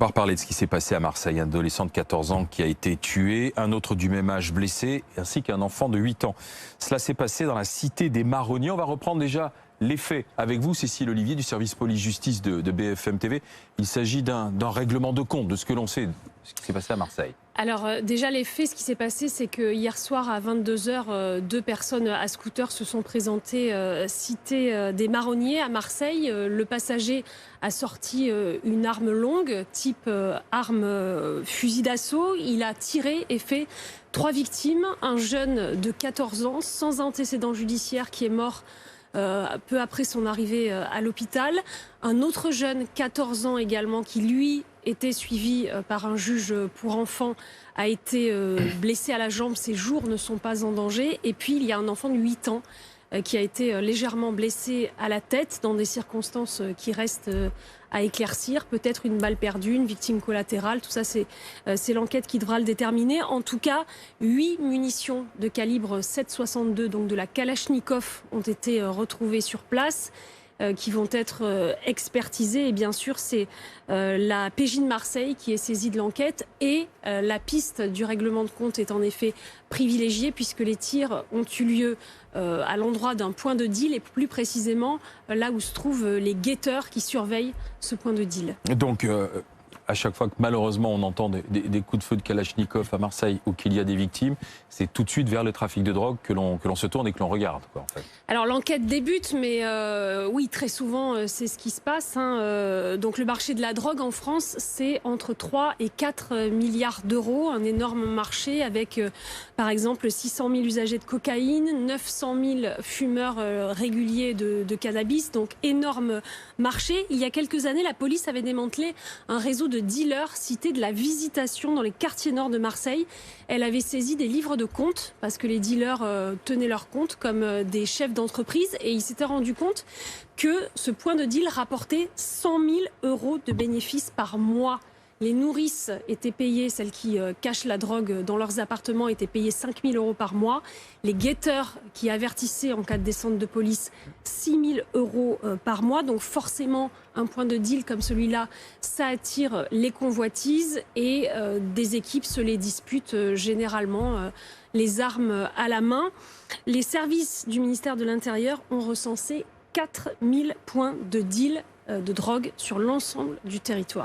On va reparler de ce qui s'est passé à Marseille. Un adolescent de 14 ans qui a été tué, un autre du même âge blessé, ainsi qu'un enfant de 8 ans. Cela s'est passé dans la cité des Marronniers. On va reprendre déjà les faits avec vous, Cécile Olivier, du service police-justice de BFM TV. Il s'agit d'un règlement de compte, de ce que l'on sait, de ce qui s'est passé à Marseille. Alors déjà les faits, ce qui s'est passé, c'est que hier soir à 22h, deux personnes à scooter se sont présentées cité des Marronniers à Marseille. Le passager a sorti une arme longue, type arme fusil d'assaut. Il a tiré et fait 3 victimes. Un jeune de 14 ans sans antécédent judiciaire qui est mort peu après son arrivée à l'hôpital. Un autre jeune, 14 ans également, qui lui était suivi par un juge pour enfants, a été blessé à la jambe. Ses jours ne sont pas en danger. Et puis il y a un enfant de 8 ans qui a été légèrement blessé à la tête dans des circonstances qui restent à éclaircir. Peut-être une balle perdue, une victime collatérale. Tout ça, c'est l'enquête qui devra le déterminer. En tout cas, 8 munitions de calibre 7,62, donc de la Kalachnikov, ont été retrouvées sur place, qui vont être expertisées. Et bien sûr, c'est la PJ de Marseille qui est saisie de l'enquête. Et la piste du règlement de compte est en effet privilégiée, puisque les tirs ont eu lieu à l'endroit d'un point de deal, et plus précisément là où se trouvent les guetteurs qui surveillent ce point de deal. Donc, à chaque fois que malheureusement on entend des coups de feu de Kalachnikov à Marseille ou qu'il y a des victimes, c'est tout de suite vers le trafic de drogue que l'on se tourne et que l'on regarde, quoi, en fait. Alors l'enquête débute, mais oui, très souvent c'est ce qui se passe. Donc le marché de la drogue en France, c'est entre 3 et 4 milliards d'euros, un énorme marché avec par exemple 600 000 usagers de cocaïne, 900 000 fumeurs réguliers de cannabis, donc énorme marché. Il y a quelques années, la police avait démantelé un réseau de dealers cité de la Visitation dans les quartiers nord de Marseille. Elle avait saisi des livres de compte parce que les dealers tenaient leurs comptes comme des chefs d'entreprise, et ils s'étaient rendu compte que ce point de deal rapportait 100 000 euros de bénéfices par mois. Les nourrices étaient payées, celles qui cachent la drogue dans leurs appartements, étaient payées 5 000 euros par mois. Les guetteurs qui avertissaient en cas de descente de police, 6 000 euros par mois. Donc forcément, un point de deal comme celui-là, ça attire les convoitises, et des équipes se les disputent généralement, les armes à la main. Les services du ministère de l'Intérieur ont recensé 4 000 points de deal de drogue sur l'ensemble du territoire.